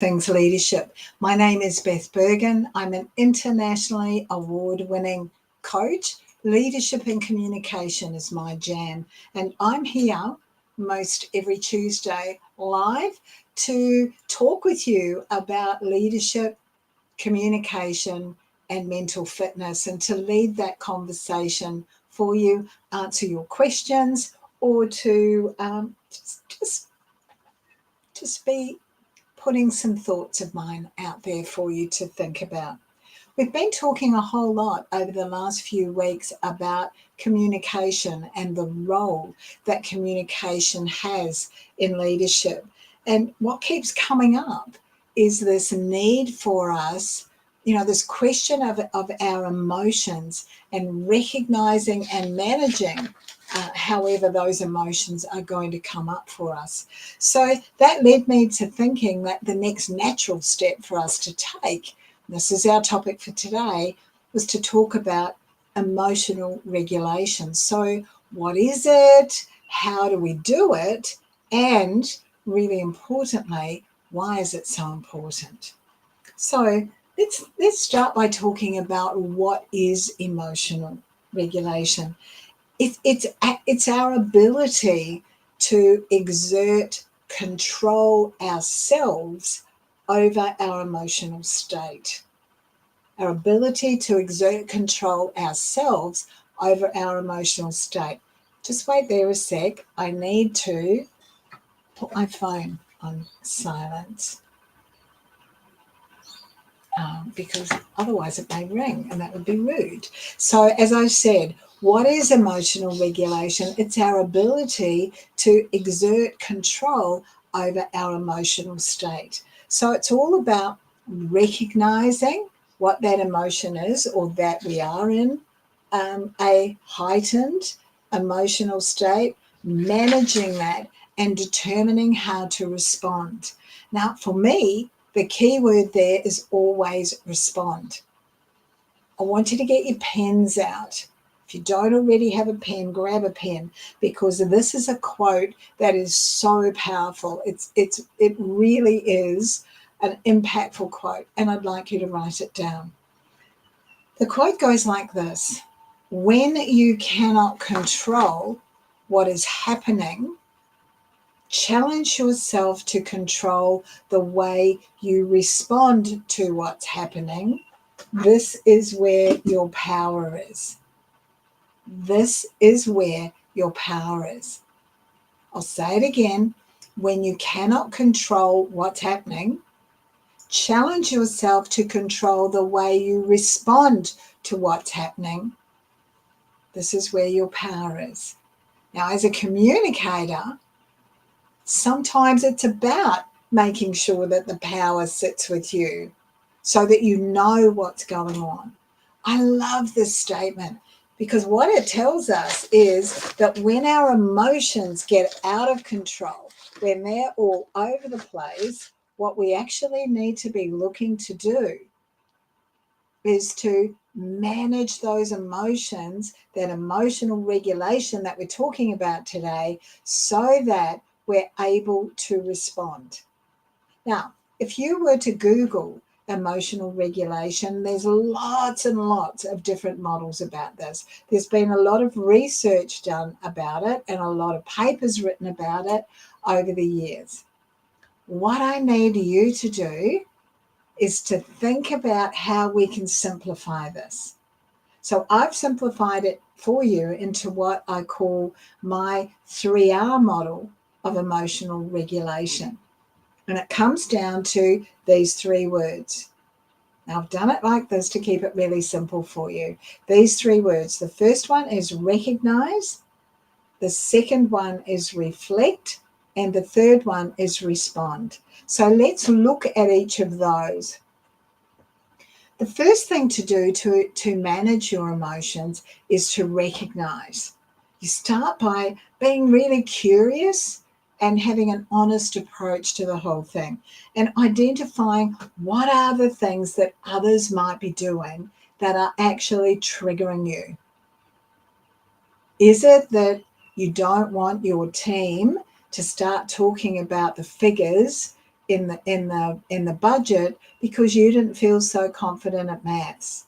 Things Leadership. My name is Beth Bergen. I'm an internationally award-winning coach. Leadership and communication is my jam. And I'm here most every Tuesday live to talk with you about leadership, communication, and mental fitness, and to lead that conversation for you, answer your questions, or to just be putting some thoughts of mine out there for you to think about. We've been talking a whole lot over the last few weeks about communication and the role that communication has in leadership. And what keeps coming up is this need for us, this question of our emotions and recognizing and managing however those emotions are going to come up for us. So that led me to thinking that the next natural step for us to take, this is our topic for today, was to talk about emotional regulation. So what is it? How do we do it? And really importantly, why is it so important? So let's start by talking about what is emotional regulation. It's our ability to exert control ourselves over our emotional state. Our ability to exert control ourselves over our emotional state. Just wait there a sec. I need to put my phone on silent because otherwise it may ring and that would be rude. So as I said, what is emotional regulation? It's our ability to exert control over our emotional state. So it's all about recognizing what that emotion is or that we are in a heightened emotional state, managing that and determining how to respond. Now, for me, the key word there is always respond. I want you to get your pens out. If you don't already have a pen, grab a pen, because this is a quote that is so powerful. It really is an impactful quote, and I'd like you to write it down. The quote goes like this: when you cannot control what is happening, challenge yourself to control the way you respond to what's happening. This is where your power is. This is where your power is. I'll say it again. When you cannot control what's happening, challenge yourself to control the way you respond to what's happening. This is where your power is. Now, as a communicator, sometimes it's about making sure that the power sits with you so that you know what's going on. I love this statement because what it tells us is that when our emotions get out of control, when they're all over the place, what we actually need to be looking to do is to manage those emotions, that emotional regulation that we're talking about today, so that we're able to respond. Now, if you were to Google emotional regulation, there's lots and lots of different models about this. There's been a lot of research done about it and a lot of papers written about it over the years. What I need you to do is to think about how we can simplify this. So I've simplified it for you into what I call my 3R model of emotional regulation. And it comes down to these 3 words. Now, I've done it like this to keep it really simple for you. These 3 words. The first one is recognize. The second one is reflect. And the third one is respond. So let's look at each of those. The first thing to do to manage your emotions is to recognize. You start by being really curious and having an honest approach to the whole thing and identifying what are the things that others might be doing that are actually triggering you. Is it that you don't want your team to start talking about the figures in the budget because you didn't feel so confident at maths?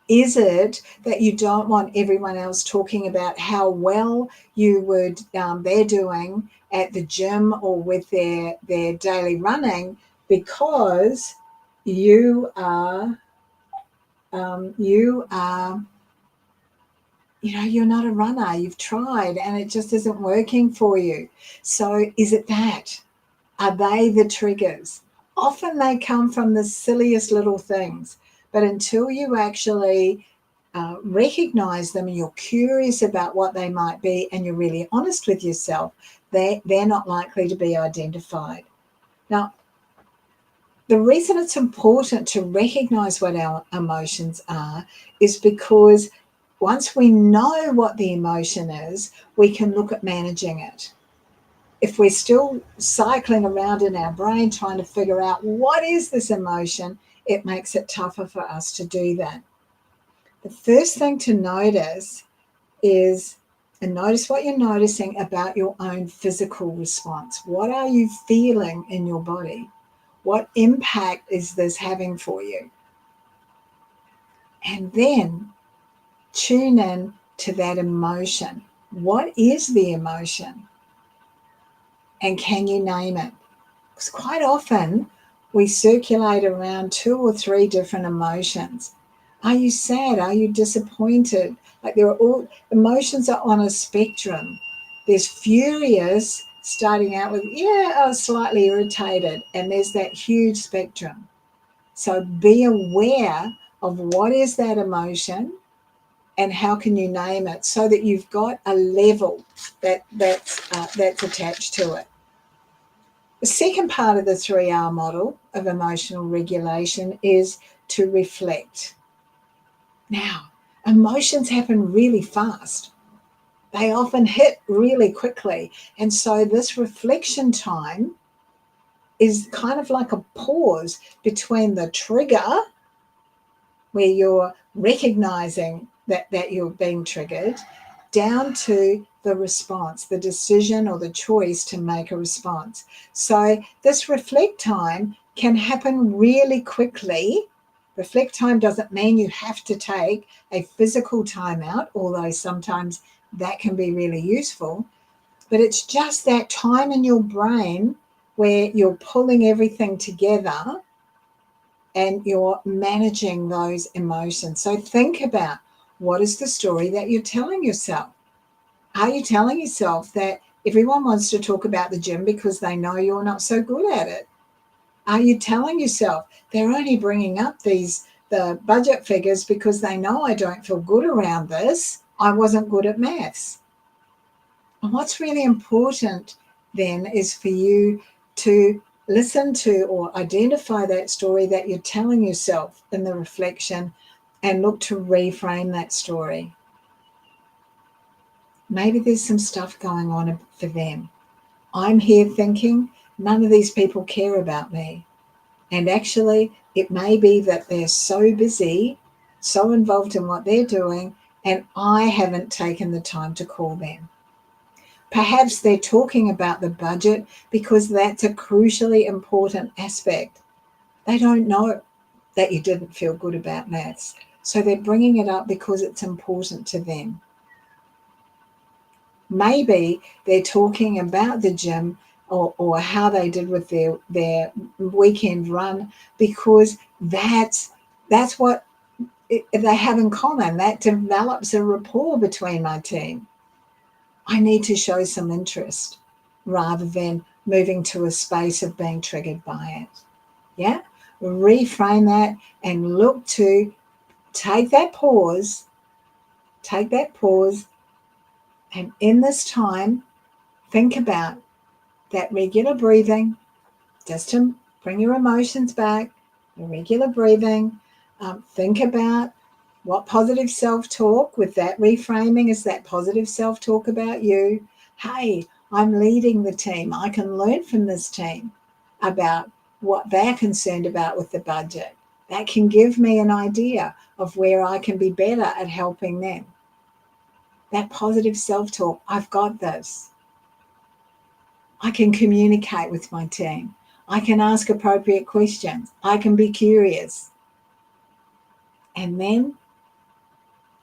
Is it that you don't want everyone else talking about how well they're doing at the gym or with their daily running because you are you're not a runner, you've tried and it just isn't working for you? So is it that? Are they the triggers? Often they come from the silliest little things, but until you actually recognize them and you're curious about what they might be and you're really honest with yourself, they're not likely to be identified. Now, the reason it's important to recognize what our emotions are is because once we know what the emotion is, we can look at managing it. If we're still cycling around in our brain trying to figure out what is this emotion, it makes it tougher for us to do that. The first thing to notice is, and notice what you're noticing about your own physical response. What are you feeling in your body? What impact is this having for you? And then tune in to that emotion. What is the emotion? And can you name it? Because quite often we circulate around 2 or 3 different emotions. Are you sad? Are you disappointed? Like emotions are on a spectrum. There's furious, starting out with, I was slightly irritated. And there's that huge spectrum. So be aware of what is that emotion and how can you name it so that you've got a level that's attached to it. The second part of the 3R model of emotional regulation is to reflect. Now, emotions happen really fast. They often hit really quickly. And so this reflection time is kind of like a pause between the trigger, where you're recognizing that you're being triggered, down to the response, the decision or the choice to make a response. So this reflect time can happen really quickly. Reflect time doesn't mean you have to take a physical time out, although sometimes that can be really useful. But it's just that time in your brain where you're pulling everything together and you're managing those emotions. So think about, what is the story that you're telling yourself? Are you telling yourself that everyone wants to talk about the gym because they know you're not so good at it? Are you telling yourself they're only bringing up the budget figures because they know I don't feel good around this? I wasn't good at maths. And what's really important then is for you to listen to or identify that story that you're telling yourself in the reflection and look to reframe that story. Maybe there's some stuff going on for them. I'm here thinking none of these people care about me. And actually, it may be that they're so busy, so involved in what they're doing, and I haven't taken the time to call them. Perhaps they're talking about the budget because that's a crucially important aspect. They don't know that you didn't feel good about maths, so they're bringing it up because it's important to them. Maybe they're talking about the gym or how they did with their weekend run because that's what they have in common. That develops a rapport between my team. I need to show some interest rather than moving to a space of being triggered by it. Yeah? Reframe that and look to take that pause, and in this time, think about that regular breathing, just to bring your emotions back, the regular breathing. Think about what positive self-talk, with that reframing, is that positive self-talk about you. Hey, I'm leading the team. I can learn from this team about what they're concerned about with the budget. That can give me an idea of where I can be better at helping them. That positive self-talk, I've got this. I can communicate with my team. I can ask appropriate questions. I can be curious. And then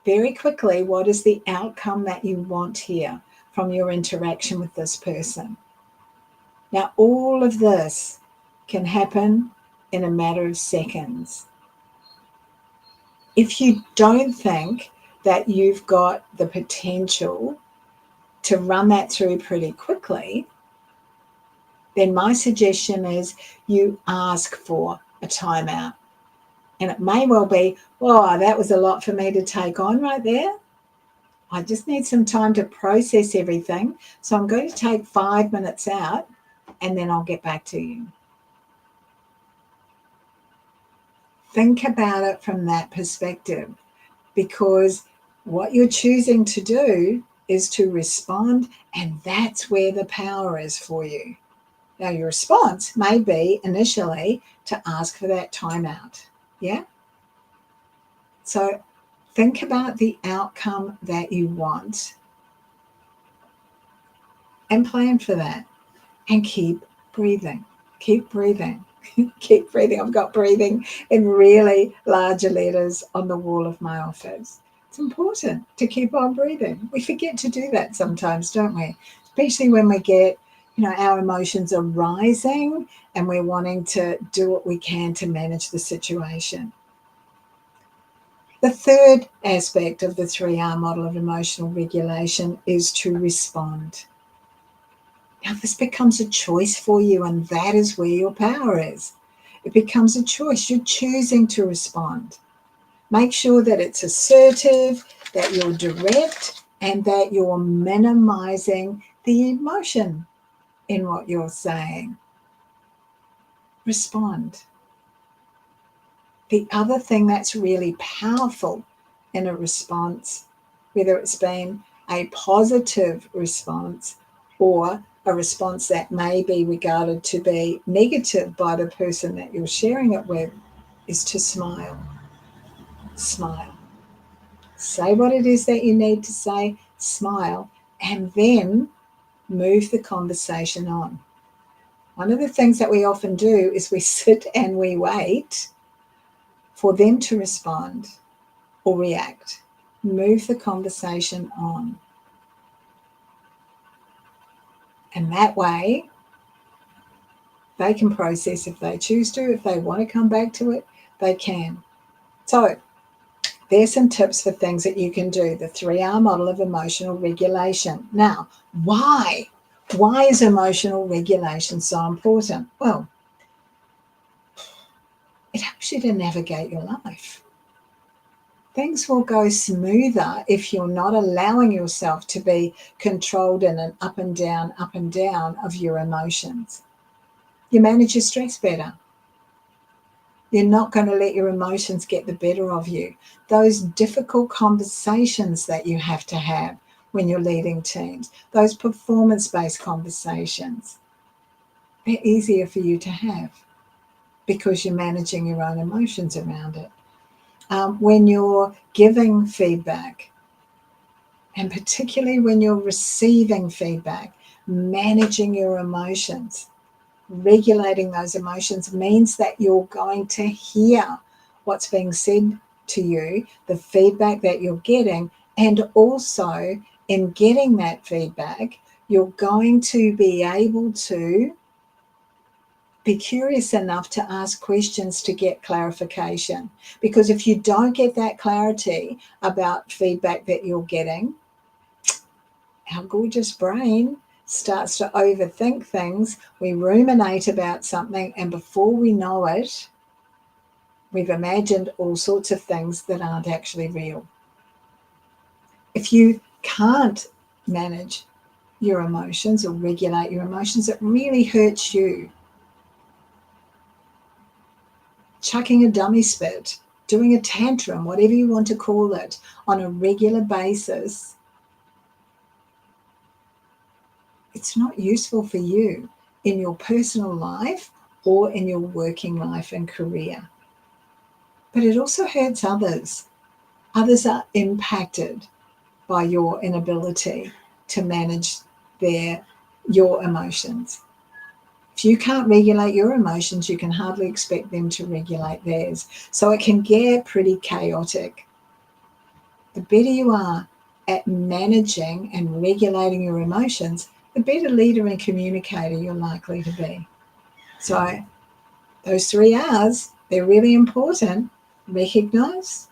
very quickly, what is the outcome that you want here from your interaction with this person? Now, all of this can happen in a matter of seconds. If you don't think that you've got the potential to run that through pretty quickly, then my suggestion is you ask for a timeout. And it may well be, oh, that was a lot for me to take on right there. I just need some time to process everything. So I'm going to take 5 minutes out and then I'll get back to you. Think about it from that perspective, because what you're choosing to do is to respond, and that's where the power is for you. Now, your response may be initially to ask for that timeout. Yeah? So think about the outcome that you want and plan for that, and keep breathing. Keep breathing. Keep breathing. I've got breathing in really large letters on the wall of my office. It's important to keep on breathing. We forget to do that sometimes, don't we? Especially when we get, our emotions are rising and we're wanting to do what we can to manage the situation. The third aspect of the 3R model of emotional regulation is to respond. Now, this becomes a choice for you, and that is where your power is. It becomes a choice. You're choosing to respond. Make sure that it's assertive, that you're direct, and that you're minimizing the emotion in what you're saying. Respond. The other thing that's really powerful in a response, whether it's been a positive response or a response that may be regarded to be negative by the person that you're sharing it with, is to smile. Smile. Say what it is that you need to say, smile, and then move the conversation on. One of the things that we often do is we sit and we wait for them to respond or react. Move the conversation on. And that way, they can process if they choose to. If they want to come back to it, they can. So there's some tips for things that you can do. The 3R model of emotional regulation. Now, why? Why is emotional regulation so important? Well, it helps you to navigate your life. Things will go smoother if you're not allowing yourself to be controlled in an up and down of your emotions. You manage your stress better. You're not going to let your emotions get the better of you. Those difficult conversations that you have to have when you're leading teams, those performance-based conversations, they're easier for you to have because you're managing your own emotions around it. When you're giving feedback, and particularly when you're receiving feedback, managing your emotions, regulating those emotions means that you're going to hear what's being said to you, the feedback that you're getting, and also in getting that feedback, you're going to be able to be curious enough to ask questions to get clarification. Because if you don't get that clarity about feedback that you're getting, our gorgeous brain starts to overthink things. We ruminate about something, and before we know it, we've imagined all sorts of things that aren't actually real. If you can't manage your emotions or regulate your emotions, it really hurts you. Chucking a dummy spit, doing a tantrum, whatever you want to call it, on a regular basis, it's not useful for you in your personal life or in your working life and career. But it also hurts others. Others are impacted by your inability to manage your emotions. If you can't regulate your emotions, you can hardly expect them to regulate theirs. So it can get pretty chaotic. The better you are at managing and regulating your emotions, the better leader and communicator you're likely to be. So those 3 R's, they're really important. Recognize.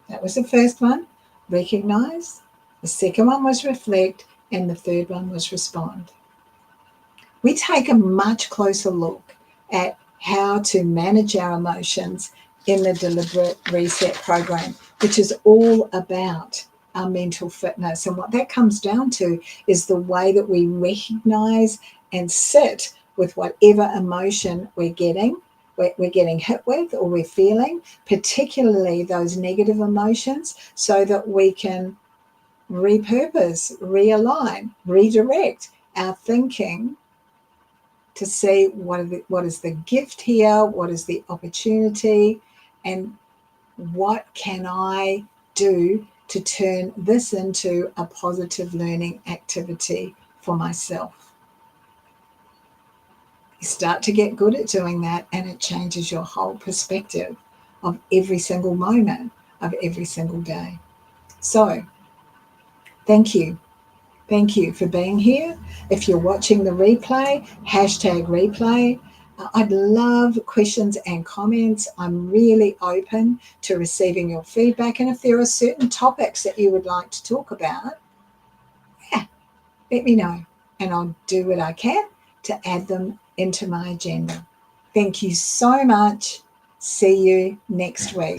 That was the first one. Recognize. The second one was reflect. And the third one was respond. We take a much closer look at how to manage our emotions in the Deliberate Reset program, which is all about our mental fitness. And what that comes down to is the way that we recognize and sit with whatever emotion we're getting hit with or we're feeling, particularly those negative emotions, so that we can repurpose, realign, redirect our thinking to see what is the gift here, what is the opportunity, and what can I do to turn this into a positive learning activity for myself. You start to get good at doing that, and it changes your whole perspective of every single moment of every single day. So, thank you. Thank you for being here. If you're watching the replay, #replay. I'd love questions and comments. I'm really open to receiving your feedback. And if there are certain topics that you would like to talk about, let me know. And I'll do what I can to add them into my agenda. Thank you so much. See you next week.